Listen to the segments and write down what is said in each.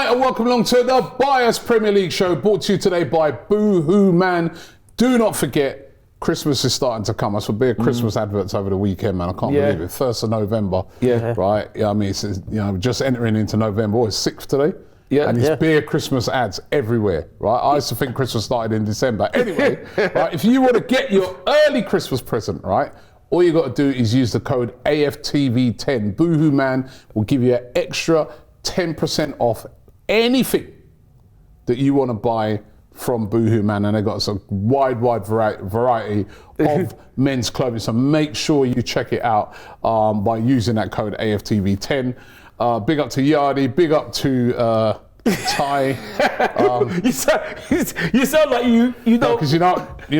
Right, and welcome along to the Bias Premier League show, brought to you today by Boohoo Man. Do not forget, Christmas is starting to come. I saw big Christmas adverts over the weekend, man. I can't believe it. 1st of November. Yeah. Right? Yeah, I mean, it's, just entering into November. It's 6th today. Yeah. And it's beer Christmas ads everywhere, right? I used to think Christmas started in December. Anyway, right, if you want to get your early Christmas present, right, all you got to do is use the code AFTV10. Boohoo Man will give you an extra 10% off anything that you want to buy from Boohoo Man, and they've got some wide variety of men's clothing. So make sure you check it out by using that code AFTV10. Big up to Yardi, big up to Ty. You sound like you know. Because you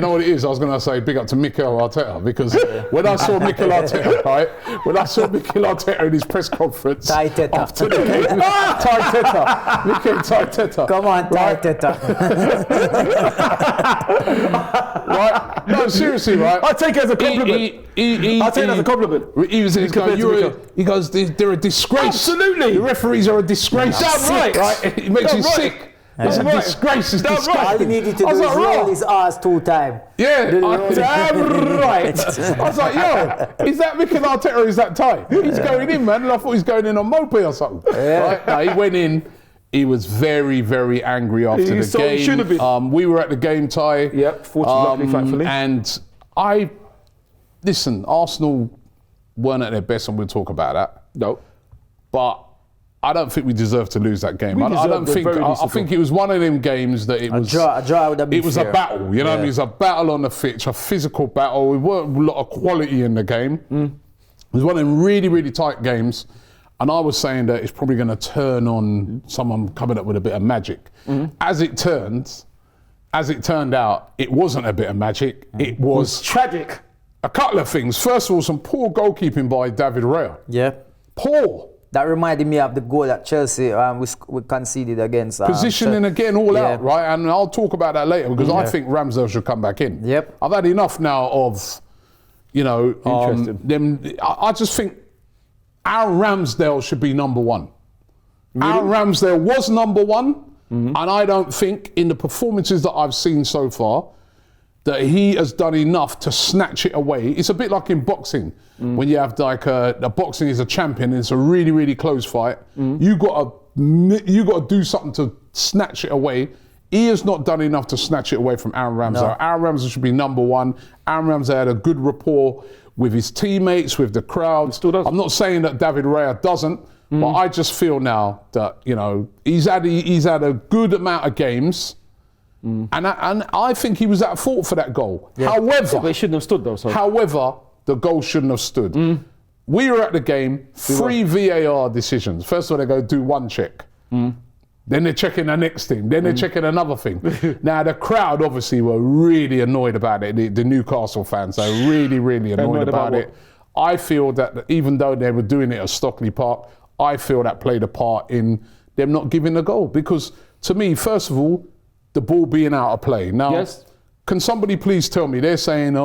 know what it is. I was going to say big up to Mikel Arteta, because when I saw Mikel Arteta, right, when I saw Mikel Arteta in his press conference after the game, Ty Teta. Come on, Ty Teta. Right? No, seriously, right? I take it as a compliment. I take it as a compliment. He goes, they're a disgrace. Absolutely. The referees are a disgrace. Damn right. It makes you sick. It's a disgrace. It's disgusting. All you needed to do is roll his ass 2 times. Yeah, damn right. I was like, yo, is that Mikel Arteta or is that Ty? He's going in, man. And I thought he was going in on moped or something. Yeah. Right? No, he went in. He was very, very angry after the game. He should have been. We were at the game, Ty. Yep, fortunately, thankfully. And listen, Arsenal weren't at their best, and we'll talk about that. No. But I don't think we deserve to lose that game. I think it was one of them games that it was a draw would have been fair. A battle, you know what I mean? It was a battle on the pitch, a physical battle. We weren't a lot of quality in the game. It was one of them really, really tight games. And I was saying that it's probably going to turn on someone coming up with a bit of magic. As it turned out, it wasn't a bit of magic. It was tragic. A couple of things. First of all, some poor goalkeeping by David Raya. Yeah. Poor. That reminded me of the goal that Chelsea we conceded against. Positioning again all out, right? And I'll talk about that later, because I think Ramsdale should come back in. Yep. I've had enough now of, them. I just think Aaron Ramsdale should be number one. Really? Aaron Ramsdale was number one, and I don't think in the performances that I've seen so far that he has done enough to snatch it away. It's a bit like in boxing, when you have like a boxing is a champion, and it's a really, really close fight. You got to do something to snatch it away. He has not done enough to snatch it away from Aaron Ramsdale. No. Aaron Ramsdale should be number one. Aaron Ramsdale had a good rapport with his teammates, with the crowd. Still does. I'm not saying that David Raya doesn't, but I just feel now that he's had a good amount of games. And I think he was at fault for that goal. Yeah. However, but he shouldn't have stood though. So. However, the goal shouldn't have stood. We were at the game, 3 VAR decisions. First of all, they go do one check. Then they're checking the next thing. Then they're checking another thing. Now, the crowd obviously were really annoyed about it. The Newcastle fans, they were really, really annoyed about it. I feel that even though they were doing it at Stockley Park, I feel that played a part in them not giving the goal. Because to me, first of all, the ball being out of play. Now, can somebody please tell me? They're saying,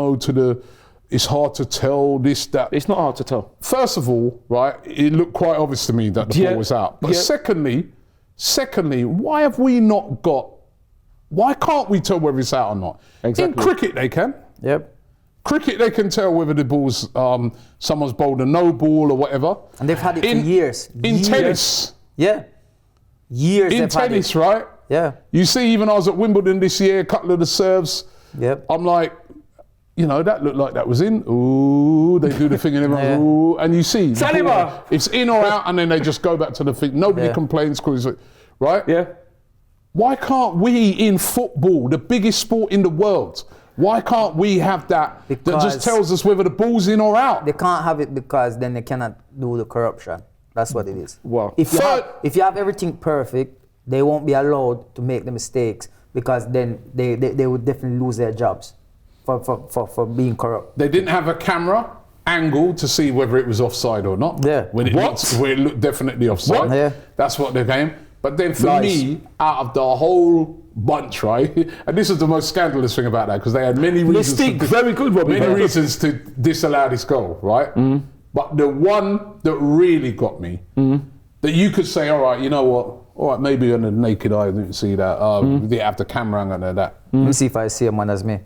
it's hard to tell, this, that. It's not hard to tell. First of all, right, it looked quite obvious to me that the ball was out. But secondly, why can't we tell whether it's out or not? Exactly. In cricket, they can. Yep. Cricket, they can tell whether the ball's, someone's bowled a no ball or whatever. And they've had it for years. In tennis. Yeah. Years in tennis, right? Yeah. You see, even I was at Wimbledon this year, a couple of the serves. Yep. I'm like, that looked like that was in. Ooh, they do the thing and everyone, ooh. And you see, it's in or out, and then they just go back to the thing. Nobody complains, right? Yeah. Why can't we in football, the biggest sport in the world, why can't we have that just tells us whether the ball's in or out? They can't have it because then they cannot do the corruption. That's what it is. Wow. If you have everything perfect, they won't be allowed to make the mistakes, because then they would definitely lose their jobs for being corrupt. They didn't have a camera angle to see whether it was offside or not. Yeah. When it looked definitely offside. Yeah. That's what they're game. But then for me, out of the whole bunch, right, and this is the most scandalous thing about that, because they had many reasons to disallow this goal, right? But the one that really got me, that you could say, all right, you know what? All right, maybe on the naked eye, I didn't see that. We didn't have the camera angle and that. Let me see if I see a man as me.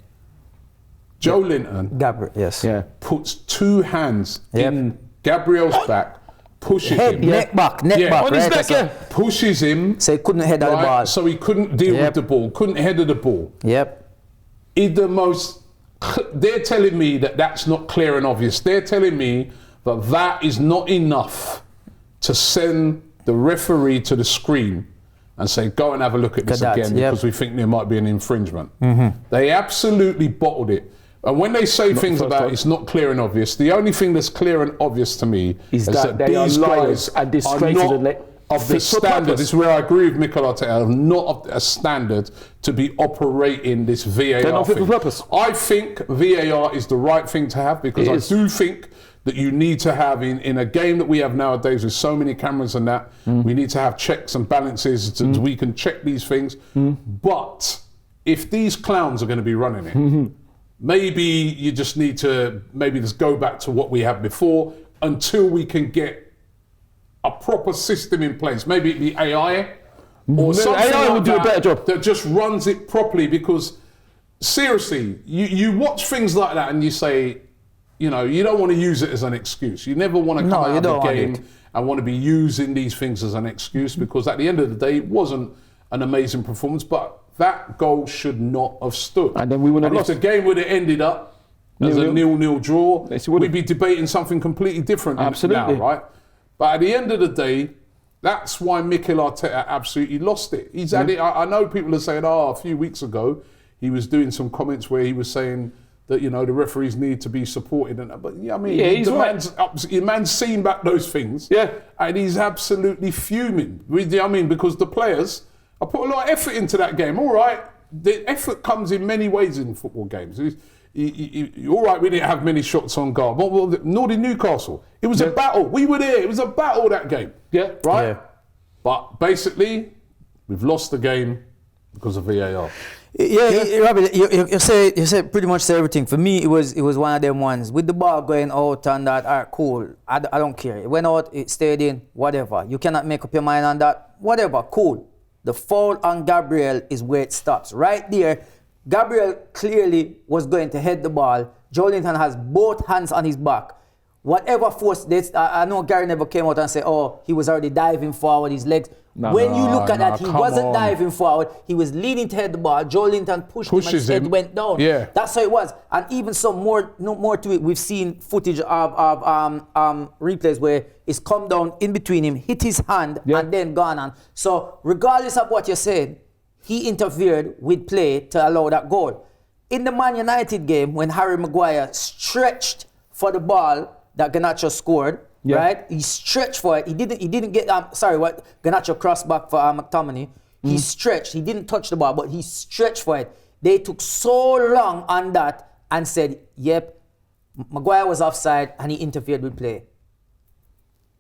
Joe Linton Gabriel, yes. Yeah. puts 2 hands in Gabriel's back, pushes him. Neck back, Yeah. back, On his right? neck, That's yeah. Pushes him. So he couldn't head at the ball. So he couldn't deal with the ball, couldn't header the ball. Yep. They're telling me that that's not clear and obvious. They're telling me that that is not enough to send the referee to the screen and say, go and have a look at this again because we think there might be an infringement. They absolutely bottled it. And when they say things about it's not clear and obvious, the only thing that's clear and obvious to me is that they these are guys liars and are disgracing not of the standard. This is where I agree with Mikel Arteta, are not of a standard to be operating this VAR They're not fit for thing. purpose. I think VAR is the right thing to have because I do think that you need to have in a game that we have nowadays with so many cameras and that, we need to have checks and balances so we can check these things. But if these clowns are going to be running it, maybe you just need to just go back to what we had before until we can get a proper system in place. Maybe it be AI or something AI will do a better job. that just runs it properly because seriously, you watch things like that and you say, you know, you don't want to use it as an excuse. You never want to come out of the game and want to be using these things as an excuse because at the end of the day, it wasn't an amazing performance, but that goal should not have stood. And then we wouldn't have if the game would have ended up as a 0-0 draw, we'd be debating something completely different now, right? But at the end of the day, that's why Mikel Arteta absolutely lost it. He's had it. I know people are saying, a few weeks ago, he was doing some comments where he was saying that, you know, the referees need to be supported. But yeah, I mean, he's right. The man's seen back those things. Yeah. And he's absolutely fuming. I mean, because the players, I put a lot of effort into that game. All right. The effort comes in many ways in football games. All right, we didn't have many shots on goal. Nor did Newcastle. It was a battle. We were there. It was a battle, that game. Yeah. Right? Yeah. But basically, we've lost the game because of VAR. Robbie, you say pretty much everything. For me, it was one of them ones with the ball going out and that. All right, cool. I don't care. It went out, it stayed in, whatever. You cannot make up your mind on that. Whatever, cool. The foul on Gabriel is where it stops. Right there, Gabriel clearly was going to head the ball. Joelinton has both hands on his back. Whatever force, I know Gary never came out and said, he was already diving forward, his legs. When you look at that, he wasn't diving forward. He was leading to head the ball. Joelinton pushed him and his head went down. Yeah. That's how it was. And even some more to it, we've seen footage of replays where it's come down in between him, hit his hand, and then gone on. So regardless of what you said, he interfered with play to allow that goal. In the Man United game, when Harry Maguire stretched for the ball that Garnacho scored, right? He stretched for it. He didn't get Garnacho crossed back for McTominay. He stretched. He didn't touch the ball, but he stretched for it. They took so long on that and said, yep, Maguire was offside and he interfered with play.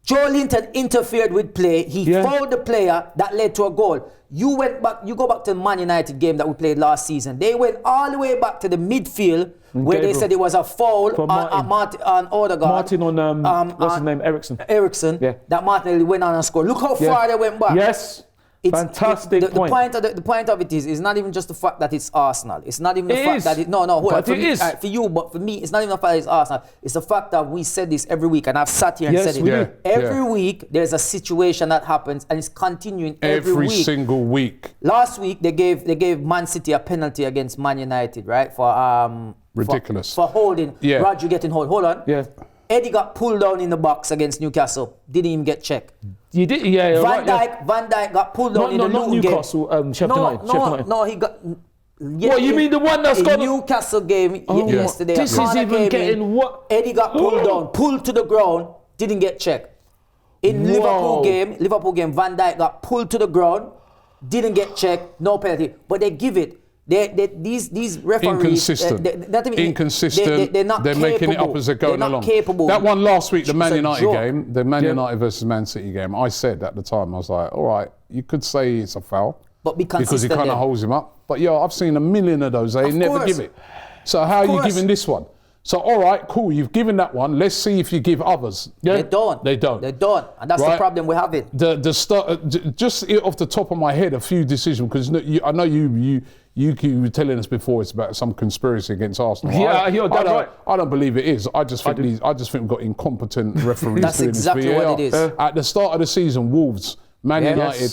Joelinton interfered with play. He fouled the player that led to a goal. You go back to the Man United game that we played last season. They went all the way back to the midfield where they said it was a foul on Odegaard. Martin on, what's his name, Ericsson. Yeah. That Martinelli went on and scored. Look how far they went back. Yes. Fantastic point. The point of it is not even just the fact that it's Arsenal. It's not even the fact that hold on. For you, but for me, it's not even the fact that it's Arsenal. It's the fact that we said this every week, and I've sat here and said it. Every week, there's a situation that happens, and it's continuing every week. Every single week. Last week, they gave Man City a penalty against Man United, right? For ridiculous. For holding. Yeah. Roger getting hold. Hold on. Yeah. Eddie got pulled down in the box against Newcastle. Didn't even get checked. You did, Van Dijk got pulled down in the Luton game. Newcastle, Sheffield United. No, he got. What, you mean the one that's got Newcastle game yesterday? This is even getting what? Eddie got pulled down, pulled to the ground, didn't get checked. In Liverpool game, Van Dijk got pulled to the ground, didn't get checked, no penalty. But they give it. These referees inconsistent. They're not capable. Making it up as they're going along. Capable. That one last week, the Man United game, the Man United versus Man City game. I said at the time, I was like, all right, you could say it's a foul, but be consistent because he kind of holds him up. But I've seen a million of those. They never give it. So how are you giving this one? So, all right, cool, you've given that one. Let's see if you give others. Yeah. They don't. They don't. They don't. And that's the problem we have it. Just off the top of my head, a few decisions, because I know you were telling us before it's about some conspiracy against Arsenal. Yeah, you're dead right. I don't believe it is. I just think we've got incompetent referees. That's doing exactly this VAR. what it is. At the start of the season, Wolves, Man United,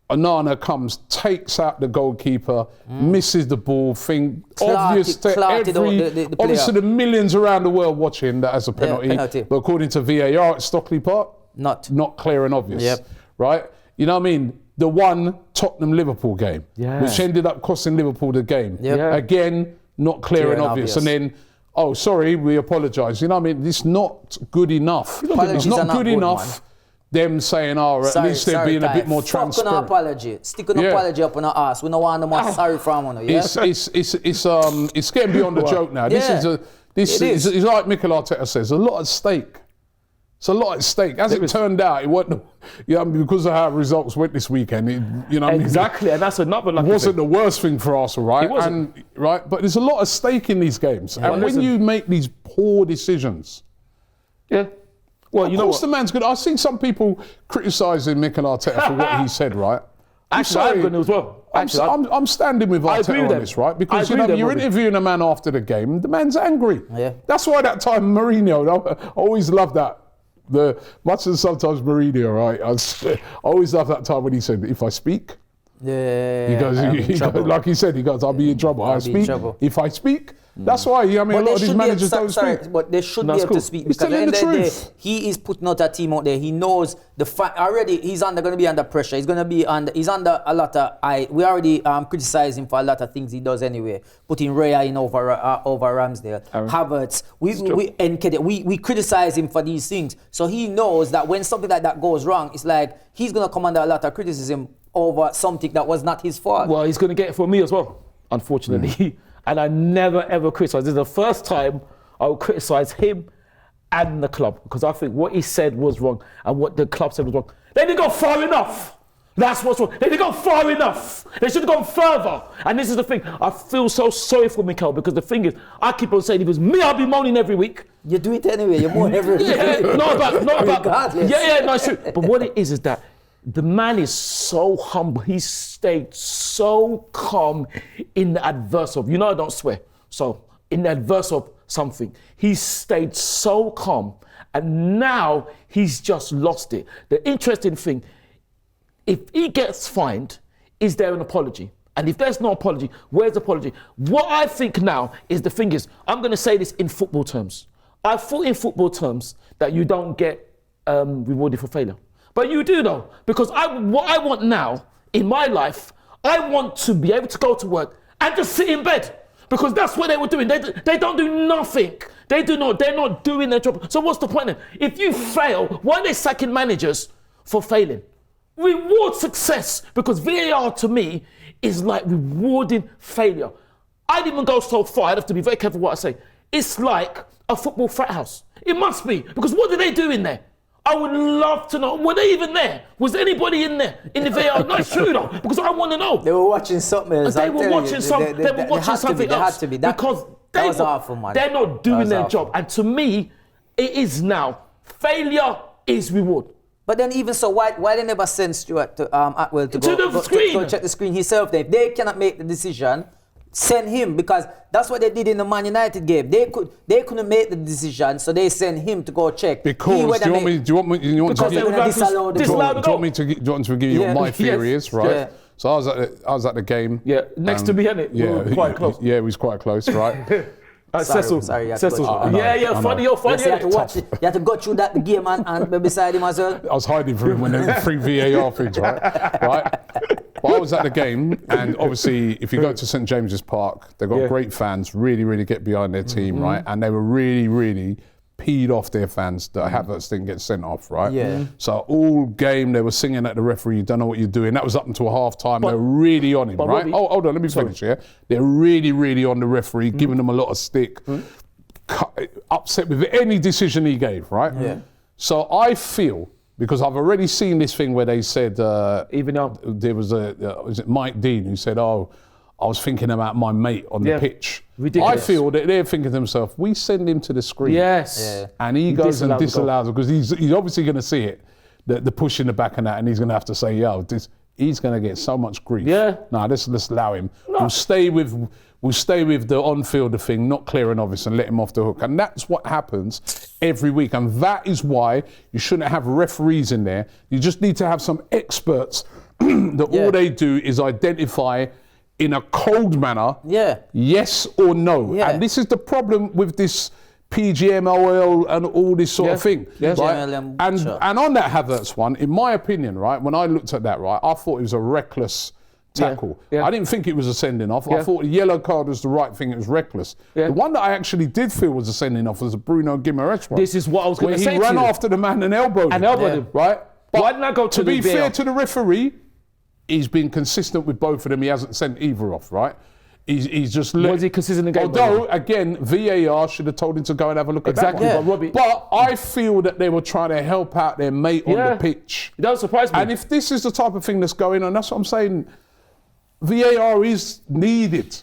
Onana comes, takes out the goalkeeper, misses the ball, obvious to every, obviously the millions around the world watching that as a penalty. But according to VAR at Stockley Park, not clear and obvious, right? You know what I mean? The one Tottenham-Liverpool game, which ended up costing Liverpool the game. Again, not clear and obvious. And then, oh, sorry, we apologise. You know what I mean? It's not good enough. It's not good enough. Them saying, at least they're being a bit more transparent. Fuck an apology. Stick an apology up on our ass. We don't want them more sorry from one. It's getting beyond the joke now. This is like Mikel Arteta says, a lot at stake. It's a lot at stake. As it turned out, it wasn't, because of how results went this weekend. Exactly, and that's another lucky It wasn't the worst thing for Arsenal, right? It wasn't. But there's a lot at stake in these games. And when you make these poor decisions. Well, of course the man's good. I've seen some people criticising Mikel Arteta for what he said, right? Actually, I'm good as well. I'm standing with Arteta on this, right? Because you're interviewing a man after the game, the man's angry. That's why that time Mourinho, I always loved that. Much as sometimes Mourinho, right? I always love that time when he said, if I speak, he goes, like he said, I'll be in trouble. I speak. If I speak, that's why, a lot of these managers don't speak. But they should be able to speak, because at the end of the day, he is putting out a team out there. He knows the fact already. He's going to be under pressure. He's under a lot of. We already criticize him for a lot of things he does anyway. Putting Raya in over Ramsdale, Havertz. We criticize him for these things. So he knows that when something like that goes wrong, it's like he's going to come under a lot of criticism over something that was not his fault. Well, he's going to get it from me as well, unfortunately. And I never ever criticise. This is the first time I will criticise him and the club, because I think what he said was wrong and what the club said was wrong. They didn't go far enough. That's what's wrong. They didn't go far enough. They should have gone further. And this is the thing. I feel so sorry for Mikel, because the thing is, I keep on saying, if it was me, I'd be moaning every week. You do it anyway. You moan every week. Not about. Regardless. No, it's true. But what it is that the man is so humble. He stayed so calm in the adverse of, I don't swear. So in the adverse of something, he stayed so calm, and now he's just lost it. The interesting thing, if he gets fined, is there an apology? And if there's no apology, where's the apology? What I think now is, the thing is, I'm going to say this in football terms. I thought in football terms that you don't get rewarded for failure. But you do though, because what I want now in my life, I want to be able to go to work and just sit in bed, because that's what they were doing. They don't do nothing. They're not doing their job. So what's the point then? If you fail, why are they sacking managers for failing? Reward success, because VAR to me is like rewarding failure. I'd even go so far, I'd have to be very careful what I say. It's like a football frat house. It must be, because what do they do in there? I would love to know. Were they even there? Was anybody in there in the VAR? Not true though, because I want to know. They were watching something else. They were watching something else. They had to be. Because that was awful, man. They're not doing their job. And to me, it is now. Failure is reward. But then even so, why they never send Stuart to Atwell to go check the screen himself? If they cannot make the decision, send him, because that's what they did in the Man United game. They couldn't make the decision, so they sent him to go check. Because do you want me to give you what my theory is, right? Yeah. So I was at the game. Yeah, next to me, innit? Yeah, we were quite close. Yeah, we was quite close, right? Cecil. Sorry, Cecil. Funny. You had to watch it. You had to go through that game and be beside him as well. I was hiding from him when there were 3 VAR things, right? But I was at the game, and obviously, if you go to St James's Park, they've got great fans, really get behind their team, right? And they were really peed off their fans that Havertz didn't get sent off, right? Yeah. So all game they were singing at the referee, you don't know what you're doing. That was up until half time. They were really on him, right? Robbie, hold on, let me finish here. They're really on the referee, giving them a lot of stick, upset with any decision he gave, right? Yeah. So I feel, because I've already seen this thing where they said, even now, there was was it Mike Dean who said, I was thinking about my mate on the pitch. Ridiculous. I feel that they're thinking to themselves, we send him to the screen. Yes. And he goes and disallows it because he's obviously going to see it, the push in the back and that, and he's going to have to say, yo, he's going to get so much grief. Yeah. No, let's allow him. No. We'll stay with the on-fielder thing, not clearing obvious, and let him off the hook. And that's what happens every week. And that is why you shouldn't have referees in there. You just need to have some experts that all they do is identify in a cold manner, yes or no. Yeah. And this is the problem with this PGMOL and all this sort of thing. Yes. Right? And on that Havertz one, in my opinion, right, when I looked at that, right, I thought it was a reckless tackle. Yeah. I didn't think it was a sending off. I thought the yellow card was the right thing. It was reckless. The one that I actually did feel was a sending off was a Bruno Guimaraes one. This is what I was going to say. He ran after the man and elbowed him. Right? But why didn't I go to be fair to the referee, he's been consistent with both of them. He hasn't sent either off, right? He's just... Was he consistent again? Although, again, VAR should have told him to go and have a look at that one. But I feel that they were trying to help out their mate on the pitch. It doesn't surprise me. And if this is the type of thing that's going on, that's what I'm saying. VAR is needed.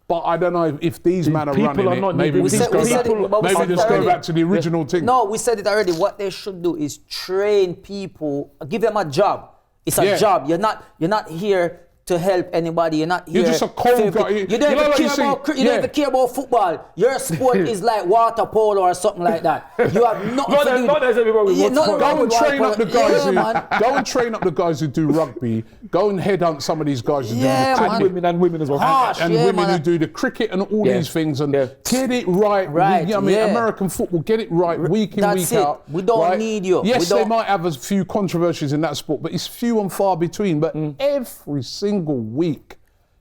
But I don't know if these men are running it. Maybe we just go back to the original thing. No, we said it already. What they should do is train people, give them a job. It's a job. You're not here to help anybody. You're not here. You're just a cold guy. You don't even care about football. Your sport is like water polo or something like that. You have nothing to do. Go and train up the guys go and train up the guys who do rugby. Go and headhunt some of these guys who do and women as well. And women who do the cricket and all these things and get it right. American football, get it right week in, week out. We don't need you. Yes, they might have a few controversies in that sport, but it's few and far between. But every single week.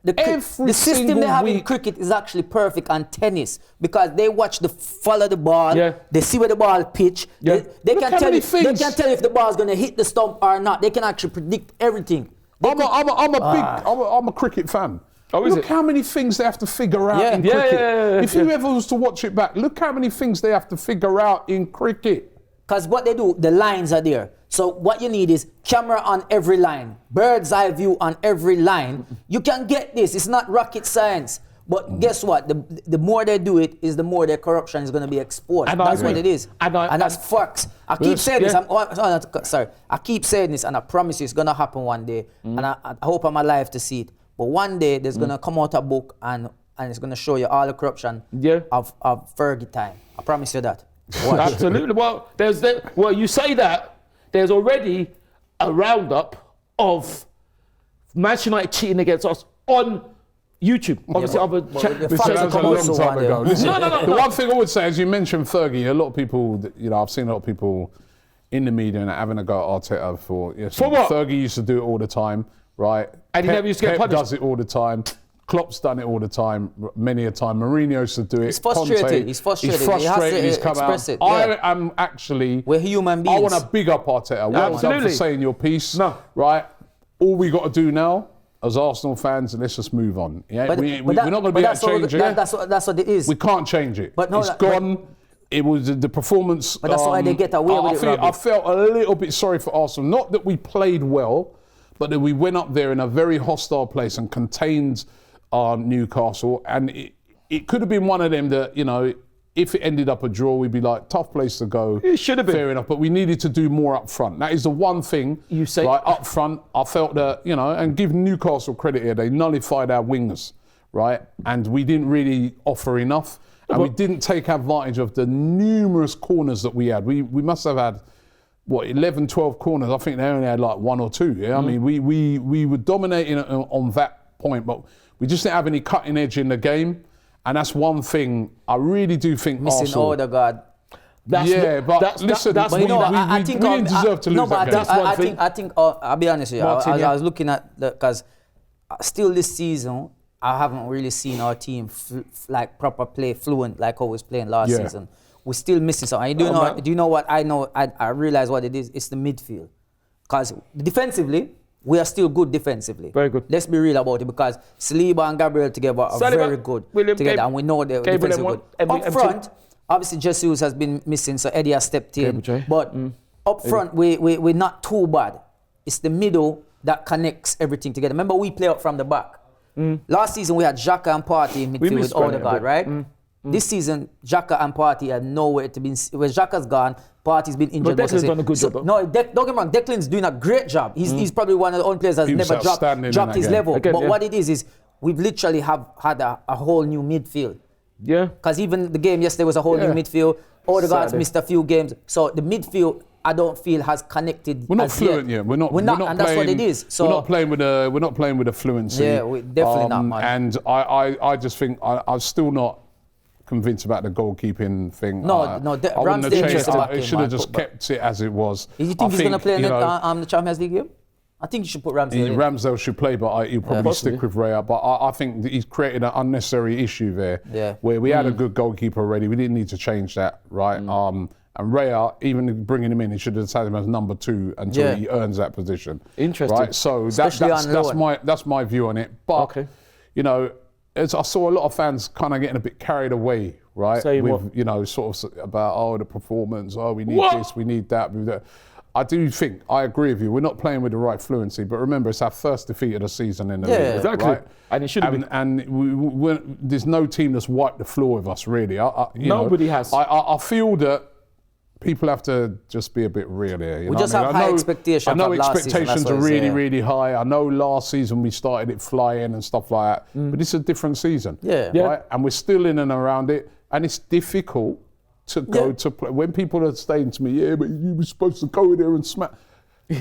The system they have in cricket is actually perfect on tennis because they follow the ball, they see where the ball pitch, they can tell if the ball is going to hit the stump or not. They can actually predict everything. I'm a cricket fan. Look how many things they have to figure out in cricket. If you ever was to watch it back, look how many things they have to figure out in cricket. Because what they do, the lines are there. So what you need is camera on every line, bird's eye view on every line. You can get this. It's not rocket science. But guess what? The more they do it, is the more their corruption is going to be exposed. That's what it is. And that's facts. I keep saying this. I keep saying this, and I promise you it's going to happen one day. And I hope I'm alive to see it. But one day there's going to come out a book and it's going to show you all the corruption of Fergie time. I promise you that. Absolutely. Well, you say that. There's already a roundup of Manchester United cheating against us on YouTube. Obviously, other that was a long time ago. Listen, the one thing I would say, as you mentioned Fergie, a lot of people, I've seen a lot of people in the media and having a go at Arteta for what? Fergie used to do it all the time, right? And he never used to get punished. Does it all the time. Klopp's done it all the time, many a time. Mourinho used to do it. He's frustrated. He's frustrated. He's come out. I am actually... We're human beings. I want to big up Arteta. Well done for saying your piece. Right? All we got to do now, as Arsenal fans, let's just move on. Yeah? We're not going to be able to change it. That's what it is. We can't change it. It's gone. It was the performance... But that's why they get away with it, I felt a little bit sorry for Arsenal. Not that we played well, but that we went up there in a very hostile place and contained... Newcastle, and it could have been one of them that, if it ended up a draw, we'd be like, tough place to go. It should have been. Fair enough, but we needed to do more up front. That is the one thing. You say up front, I felt that, and give Newcastle credit here, they nullified our wingers, right? And we didn't really offer enough, and we didn't take advantage of the numerous corners that we had. We must have had 11, 12 corners. I think they only had like one or two. Yeah, I mean, we were dominating on that point, but we just didn't have any cutting edge in the game, and that's one thing I really do think missing Arsenal. Odegaard. But we didn't deserve to lose that game. I think. I'll be honest with you. I was looking at because still this season I haven't really seen our team like proper play fluent like how we was playing last season. We're still missing something. Do you know what I know? I realize what it is. It's the midfield, because defensively. We are still good defensively. Very good. Let's be real about it, because Saliba and Gabriel together are very good together, and we know they're defensively good. Up front, obviously Jesus has been missing, so Eddie has stepped in. But up front, we're not too bad. It's the middle that connects everything together. Remember, we play up from the back. Last season we had Xhaka and Partey in midfield with missed Granit a Odegaard, bit. right? This season, Xhaka and Partey are nowhere to be. When Xhaka's gone, Partey's been injured. But Declan's done a good job, though. No, don't get me wrong. Declan's doing a great job. He's probably one of the only players that's He was never outstanding in dropped that his game. level. Again, but yeah. what it is we've literally had a whole new midfield. Yeah. Because even the game yesterday was a whole new midfield. Odegaard's Saturday. missed a few games. So the midfield, I don't feel has connected. We're not as fluent yet. We're not, and playing, that's what it is. So we're not playing with a fluency. Yeah, definitely not, man. And I just think I'm still not convinced about the goalkeeping thing. No, I wouldn't have Ramsdale changed needs to it. back It in, should man. have just kept it as it was. you think he's going to play in you know, the Champions League game? I think you should put Ramsdale in. Ramsdale should play, but he'll probably possibly. stick with Raya. But I think that he's created an unnecessary issue there, Yeah. where we had a good goalkeeper already. We didn't need to change that, right? And Raya, even bringing him in, he should have had him as number 2 until he earns that position. Interesting. Right? So Especially on loan. that's my view on it. But Okay. you know, as I saw a lot of fans kind of getting a bit carried away, right? Saying with what? you know, sort of about the performance. We need What? this, we need that. I do think, I agree with you, we're not playing with the right fluency, but remember, it's our first defeat of the season in the league. Exactly. Right? And it should have been. And there's no team that's wiped the floor with us, really. Nobody has. I feel that people have to just be a bit real here. You We know just what I have mean? high expectations I know of last season, expectations that's are what it's, really, yeah. really high. I know last season we started it flying and stuff like that, but it's a different season. Yeah. Right? And we're still in and around it, and it's difficult to go to play. When people are saying to me, yeah, but you were supposed to go there and smash.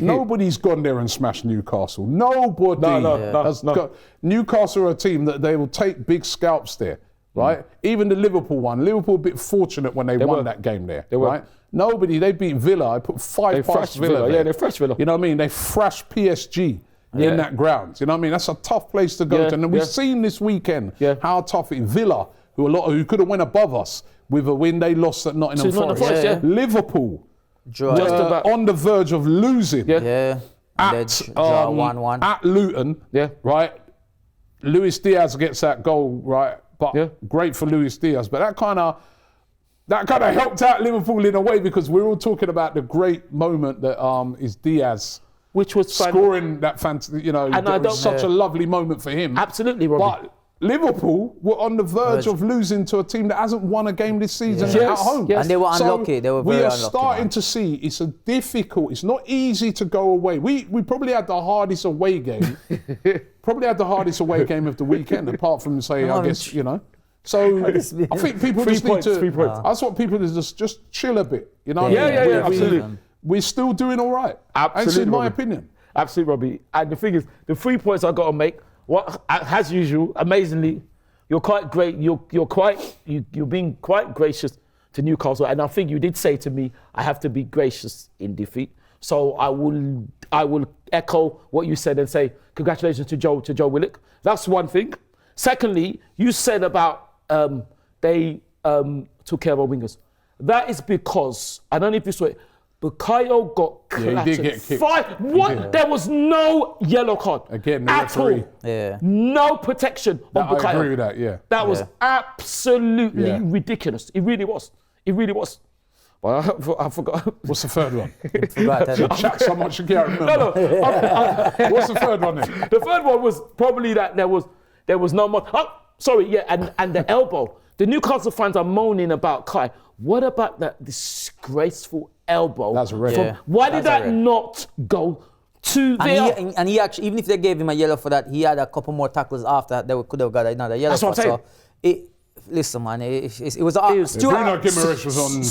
Nobody's gone there and smashed Newcastle. Nobody has got. Newcastle are a team that they will take big scalps there, right? Even the Liverpool one. Liverpool a bit fortunate when they won were. that game there, They were. right? Nobody, they beat Villa. I put 5 They past thrashed Villa. Villa. there. Yeah, they thrashed Villa. You know what I mean? They thrashed PSG in that ground. You know what I mean? That's a tough place to go Yeah, to. And we've yeah. seen this weekend Yeah. how tough it is. Villa, who could have went above us with a win, they lost at Nottingham To Nottingham Forest. Forest, yeah. Liverpool Draw. Just were about. on the verge of losing Yeah. And at, they draw 1-1. at Luton, Yeah. right? Luis Diaz gets that goal, right? But great for Luis Diaz. But that kind of helped out Liverpool in a way, because we're all talking about the great moment that is Diaz Which was scoring that fantasy. You know, And I it was don't- such a lovely moment for him. Absolutely, Robbie. But Liverpool were on the verge of losing to a team that hasn't won a game this season Yes, at home. yes. And they were unlucky. They were very we are unlucky, starting man. to see it's it's not easy to go away. We probably had the hardest away game. Probably had the hardest away game of the weekend, apart from say, I guess, you know. So I think people just need to. 3 points. That's what people is just chill a bit. You know. what I Yeah, mean? yeah, absolutely. We're still doing all right. Absolutely, This is my Robbie. opinion. Absolutely, Robbie. And the thing is, the 3 points I got to make. What, as usual, amazingly, you're quite great. You're being quite gracious to Newcastle, and I think you did say to me, I have to be gracious in defeat. So I will echo what you said and say congratulations to Joe Willock. That's one thing. Secondly, you said about they took care of our wingers. That is because I don't know if you saw it. Bukayo got clattered. Yeah, he did get kicked. What? There was no yellow card Again, the at referee. all. Yeah. No protection on Bukayo. I agree with that. Yeah. That was absolutely Yeah. ridiculous. It really was. It really was. But I forgot. What's the third one? Forgot Chat so much you can't remember. No. What's the third one then? The third one was probably that there was no more. Oh, sorry, yeah, and the elbow. The Newcastle fans are moaning about Kai. What about that disgraceful elbow? That's a red. Yeah. Why did That's a that red. not go to VAR? And he actually, even if they gave him a yellow for that, he had a couple more tackles after that. They could have got another yellow. That's what for. I'm saying. So listen, man, it was Bruno Guimaraes was on.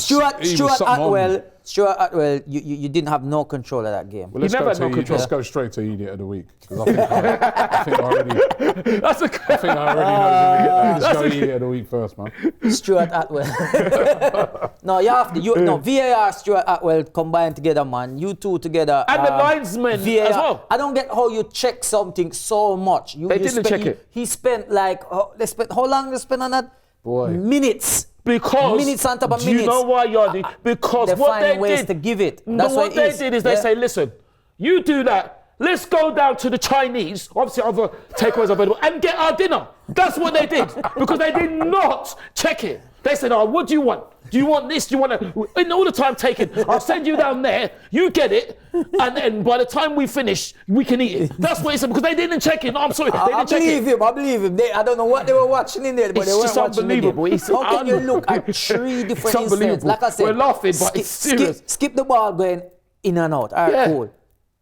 Stuart Atwell, you didn't have no control of that game. Well, let's, never go had no to, control. let's go straight to Idiot of the Week. 'Cause I think I already That's a I think I already know who we get that. Let's go That's Idiot of the Week first, man. Stuart Atwell. No, you have to. No, VAR, Stuart Atwell combined together, man. You two together. And the linesmen VAR. as well. I don't get how you check something so much. They didn't check it. He spent like, how long they spent on that? Boy. Minutes. Because Minutes on top of do minutes. you know why, Yardi? Because They're what they finding ways did, to give it. That's what they it did is they Yeah. say, listen, you do that. Let's go down to the Chinese, obviously other takeaways available, and get our dinner. That's what they did because they did not check it. They said, oh, what do you want? Do you want this? Do you want to? And all the time taken. I'll send you down there. You get it, and then by the time we finish, we can eat it. That's what he said because they didn't check it. No, I'm sorry, they didn't check it. I believe him. I don't know what they were watching in there, but It's they weren't just watching unbelievable. the game. It's How can you look at 3 different It's incidents? unbelievable. Like I said, We're laughing, but it's serious. Skip the ball going in and out. All right, Yeah. cool.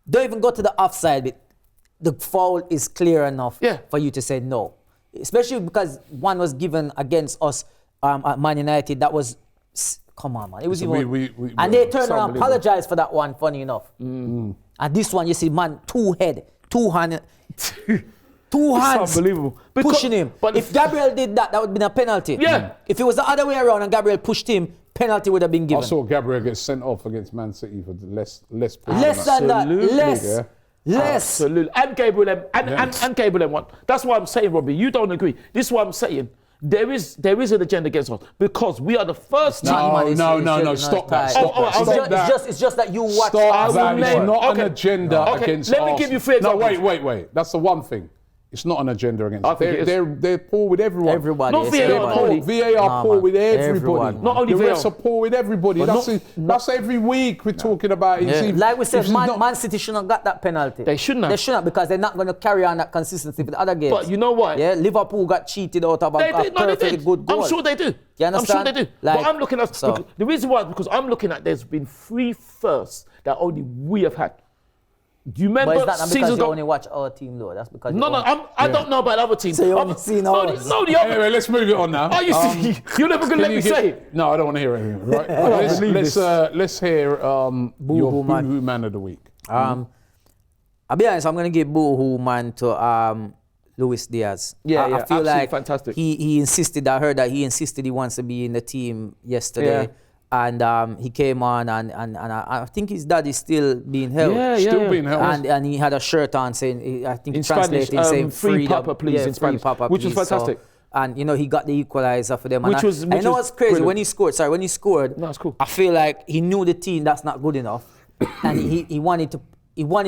Don't even go to the offside bit. The foul is clear enough for you to say no. Especially because one was given against us at Man United. That was, come on, man. It was So even, and they turned around and apologized for that one, funny enough. And this one, you see, man, two hand, two hands. Unbelievable. Pushing him. But if Gabriel did that, that would have been a penalty. Yeah. If it was the other way around and Gabriel pushed him, penalty would have been I given. saw Gabriel get sent off against Man City for less Less than that. Less. Less. Absolutely. And Gabriel and Gabriel M one. That's why I'm saying, Robbie, you don't agree. This is what I'm saying. There is an agenda against us because we are the first team. No, stop that. It's just that you watch. Stop that. It's name- not okay. an agenda Okay, against let me Arsenal. give you 3 examples. No, wait. That's the one thing. It's not an agenda against. I think it is. They're poor with everyone. Everybody. Not it's VAR everybody. only. VAR poor with everybody. Everyone. Not only the VAR. refs are poor with everybody. That's every week we're talking about it. Yeah. Like we said, If it's Man not- City shouldn't have got that penalty. They shouldn't have. They shouldn't because they're not going to carry on that consistency with the other games. But you know what? Yeah, Liverpool got cheated out of They a did. No, they perfectly did. good goal. I'm sure they do. You I'm sure understand? they do. Like, but I'm looking at so- the reason why is because I'm looking at there's been 3 firsts that only we have had. Do you remember But it's not because seasons you ago? only watch our team though. That's because No, I don't know about other teams. So you only seen ours. No, the other. Anyway, let's move it on now. Are you serious? You're never going to let me say it. No, I don't want to hear anything. Right? Let's hear your Boohoo Man. Boohoo Man of the week. I'll be honest, I'm going to give Boohoo Man to Luis Diaz. Yeah, I feel absolutely like fantastic. He insisted, I heard that he insisted he wants to be in the team yesterday. And he came on and I think his dad is still being held. Still being held. And he had a shirt on saying, I think In translating Spanish, saying free freedom. Papa, please, in free Spanish, Papa, which was please. fantastic. And he got the equalizer for them. Which And was I know what's crazy brilliant. when he scored. No, it's cool. I feel like he knew the team that's not good enough, and he wanted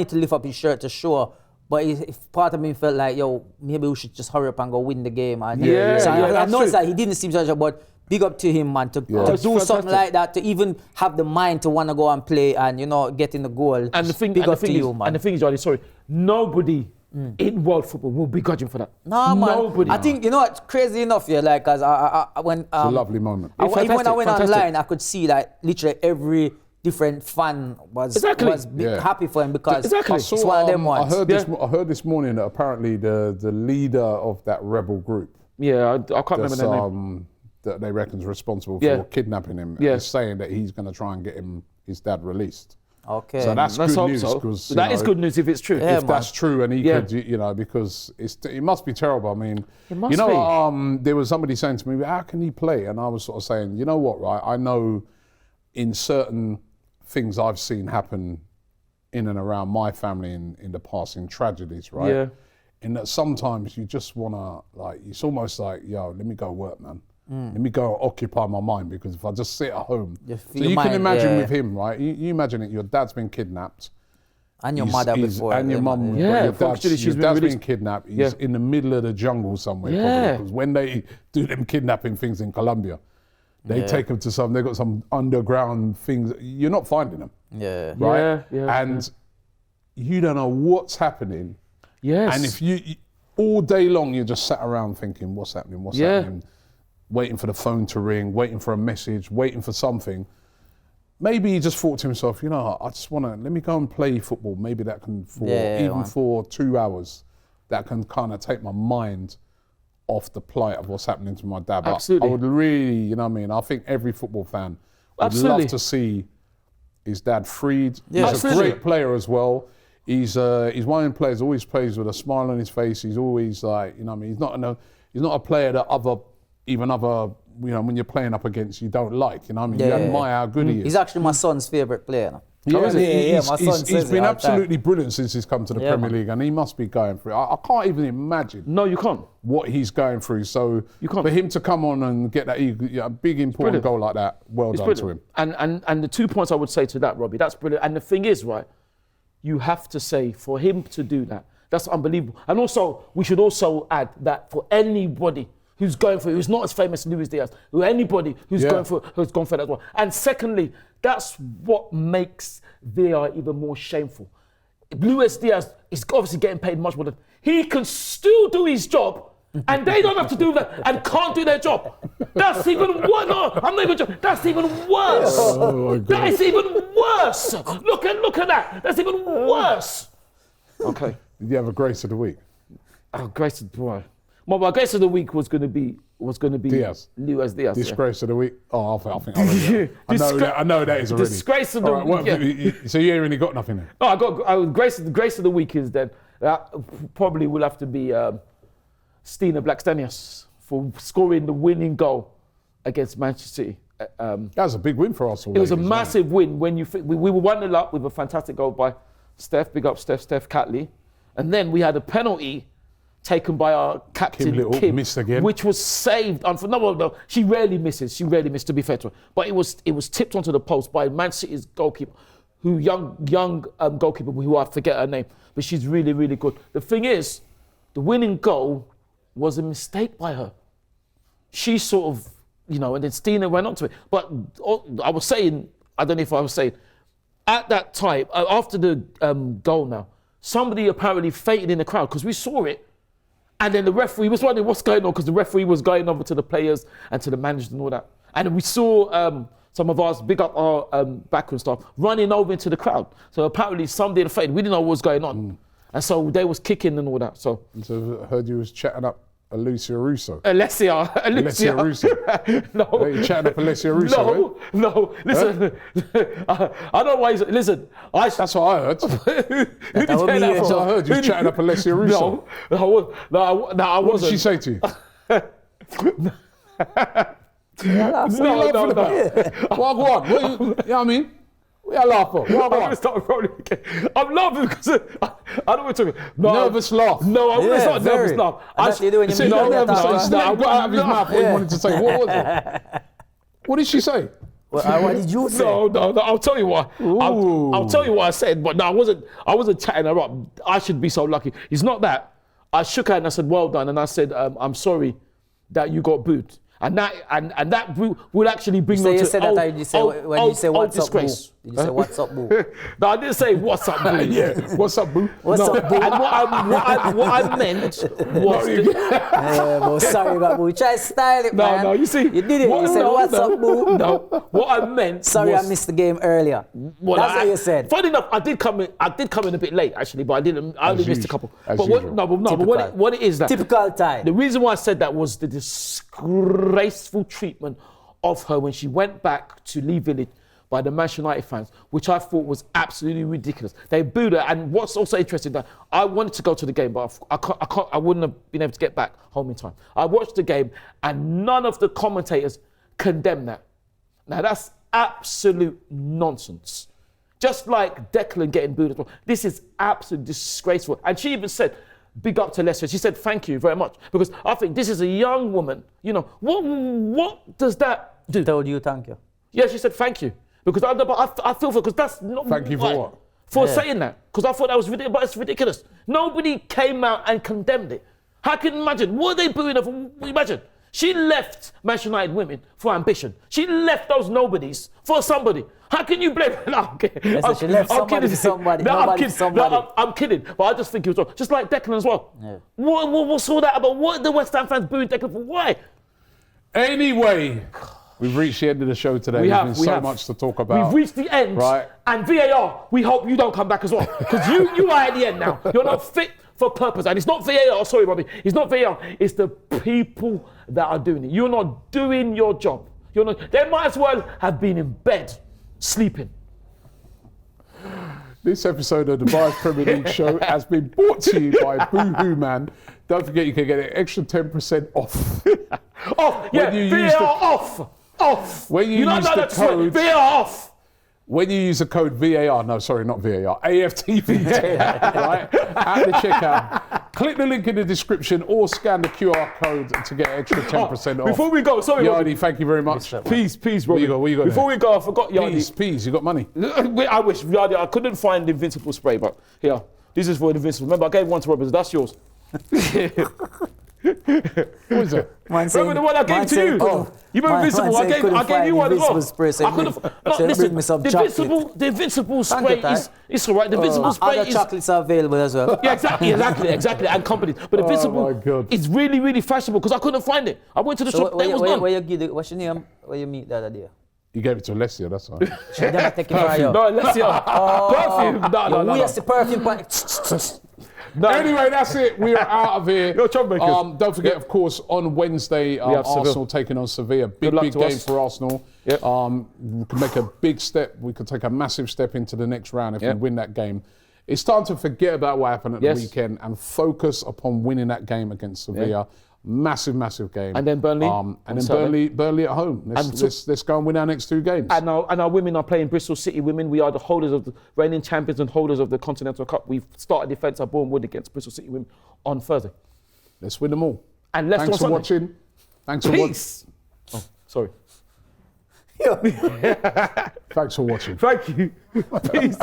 to lift up his shirt to show. But if part of me felt like, yo, maybe we should just hurry up and go win the game. And so I that's know true. that he didn't seem such a, but big up to him, man, to do fantastic. something like that, to even have the mind to want to go and play and get in the goal. And the thing, big and the up thing to is, you, man. and the thing is, Johnny, sorry, nobody in world football will begrudge him for that. No, man. Nobody. I think what, crazy enough, like, cause when It's a lovely moment. even when I went Fantastic. online, I could see like literally every different fan was happy for him because Exactly. it's one of them ones. I heard this morning that apparently the leader of that rebel group, Yeah, I can't remember that's, their name. that they reckon's responsible Yeah. for kidnapping him, Yeah. is saying that he's going to try and get his dad released. Okay. So that's Let's good hope news. so. 'Cause, That is good news if it's true. Yeah, if that's true, and he Yeah. could, because it must be terrible. I mean, It must be. there was somebody saying to me, how can he play? And I was sort of saying, you know what, right? I know in certain things I've seen happen in and around my family in the past, in tragedies, right? Yeah. In that sometimes you just want to, like, it's almost like, yo, let me go work, man. Let me go occupy my mind, because if I just sit at home. Your So you mind, can imagine yeah. with him, right? You imagine it, your dad's been kidnapped. and your He's- mother he's- before. and your mum, Yeah, your unfortunately, dad's she's been been released. kidnapped. He's Yeah. in the middle of the jungle somewhere. Yeah. Because when they do them kidnapping things in Colombia, they take them to they got some underground things. You're not finding them, Yeah. right? Yeah, and you don't know what's happening. Yes. And if you all day long, you're just sat around thinking, what's happening? What's happening? Waiting for the phone to ring, waiting for a message, waiting for something. Maybe he just thought to himself, I just want to, let me go and play football. Maybe that can, for 2 hours, that can kind of take my mind off the plight of what's happening to my dad. But Absolutely. I would really, I think every football fan would Absolutely. love to see his dad freed. Yeah. He's Absolutely. a great player as well. He's one of the players always plays with a smile on his face. He's always like, he's not a player that other when you're playing up against you don't like. You admire how good he is. He's actually my son's favourite player now. Yeah, my son he's says been it all the absolutely brilliant since he's come to the Premier man. League, and he must be going through. I can't even imagine No, you can't. what he's going through. So You can't. for him to come on and get that big important brilliant. goal like that, well It's done brilliant. to him. And the 2 points I would say to that, Robbie, that's brilliant. And the thing is, right, you have to say, for him to do that, that's unbelievable. And also, we should also add that for anybody who's going for it, who's not as famous as Luis Diaz, or anybody who's gone for that as well. And secondly, that's what makes VAR even more shameful. Luis Diaz is obviously getting paid much more than he can still do his job, and they don't have to do that and can't do their job. That's even worse. No, I'm not even joking. That's even worse. Oh, that is even worse. Look at that. That's even worse. Okay. Did you have a grace of the week? Oh, grace of boy. My grace of the week was going to be Diaz. Luis Diaz. Disgrace of the week. Oh, I think I know that is already. Disgrace of the week. So you ain't really got nothing then? No, I got grace of the week is then probably will have to be Stina Blackstenius for scoring the winning goal against Manchester City. That was a big win for us. It was a massive win when we were 1-0 up with a fantastic goal by Steph. Big up Steph Catley, and then we had a penalty taken by our captain Kim, missed again, which was saved. No, she rarely misses. She rarely missed, to be fair to her. But it was tipped onto the post by Man City's goalkeeper, young goalkeeper who I forget her name, but she's really, really good. The thing is, the winning goal was a mistake by her. She sort of, and then Stina went on to it. But I was saying, I don't know if I was saying, at that time, after the goal now, somebody apparently fainted in the crowd because we saw it. And then the referee was wondering what's going on because the referee was going over to the players and to the managers and all that. And we saw some of us, big up our backroom staff, running over into the crowd. So apparently somebody had fainted. We didn't know what was going on. And so they was kicking and all that. So I heard you was chatting up Alicia Russo. Alessia Russo. No. You're chatting up Alessia Russo. No. Listen, I don't know why. Listen, that's what I heard. That's what I heard. You was chatting up Alessia Russo. No, I wasn't. What did she say to you? No. What? You know what I mean? We are laughing. I'm going to start rolling again. I'm laughing because I don't want to talk. No, nervous laugh. No, it's not nervous laugh. I've got out of his mouth what he wanted to say. What was it? What did she say? What did you say? No. I'll tell you what. I'll tell you what I said. But no, I wasn't chatting her up. I should be so lucky. It's not that. I shook her and I said, "Well done," and I said, "I'm sorry that you got booed." And that will actually bring them to you say what's up, boo? Did you say what's up, boo? No, I didn't say what's up, boo. Yeah, what's up, boo? What's up, boo? And what I meant was... sorry about boo. Try to style it, man. No, you see... You did it. You said, what's up, boo? No, what I meant sorry, I missed the game earlier. Well, that's what you said. Funny enough, I did come in a bit late, actually, but I only missed a couple. But what it is that... Typical time. The reason why I said that was the disgraceful treatment of her when she went back to Lee Village by the Manchester United fans, which I thought was absolutely ridiculous. They booed her, and what's also interesting that I wanted to go to the game, but I wouldn't have been able to get back home in time. I watched the game, and none of the commentators condemned that. Now that's absolute nonsense. Just like Declan getting booed as well. This is absolutely disgraceful. And she even said, big up to Leicester. She said, thank you very much. Because I think this is a young woman. What does that do? Told you thank you. Yeah, she said thank you. Because I feel for, because that's not... Thank you for what? For saying that. Because I thought that was ridiculous, but it's ridiculous. Nobody came out and condemned it. How can you imagine? What are they booing her for? Imagine. She left Manchester United women for ambition. She left those nobodies for somebody. How can you blame her? No, she left somebody for somebody. I'm kidding. But I just think it was wrong. Just like Declan as well. Yeah. What's all that about? What are the West Ham fans booing Declan for? Why? Anyway, we've reached the end of the show today. There's been so much to talk about. We've reached the end. Right. And VAR, we hope you don't come back as well. Because you are at the end now. You're not fit for purpose. And it's not VAR, sorry, Bobby. It's not VAR. It's the people that are doing it. You're not doing your job. They might as well have been in bed, sleeping. This episode of the Bias Premier League show has been brought to you by Boohoo Man. Don't forget you can get an extra 10% off. Off, yeah, VAR off. When you use the code... VAR off. When you use the code VAR, no, sorry, not VAR, AFTV, right, at the checkout, click the link in the description or scan the QR code to get extra 10% off. Before we go, sorry, Yardi, thank you very much. Peace, Robbie. What you got Before we go, I forgot, Yardi. Peace, you got money. I wish, Yardi, I couldn't find the Invincible spray, but here, this is for the Invincible. Remember, I gave one to Robbie, that's yours. What is it? Remember the one I gave to you? You remember Invincible? I gave you one as well. I could have. No, listen. The Invincible spray is all right. The Invincible spray other chocolates are available as well. Yeah, exactly, and companies. But Invincible is really, really fashionable because I couldn't find it. I went to the shop. It was gone. What's your name? Where you meet the other day? You gave it to Alessia, that's all. She never take it for you. No, Alessia. Perfume. No. Yes, the perfume. No. Anyway, that's it. We are out of here. You're troublemakers. Don't forget, of course, on Wednesday, Arsenal taking on Sevilla. Big game for Arsenal. Yep. We can make a big step. We could take a massive step into the next round if we win that game. It's time to forget about what happened at the weekend and focus upon winning that game against Sevilla. Yeah. Massive game. And then Burnley. Burnley at home. Let's go and win our next 2 games. And our women are playing Bristol City women. We are the holders of the reigning champions and holders of the Continental Cup. We've started defence at Bournemouth against Bristol City women on Thursday. Let's win them all. And Leicester on Sunday. Thanks for watching. Peace. Oh, sorry. Thanks for watching. Thank you. Peace.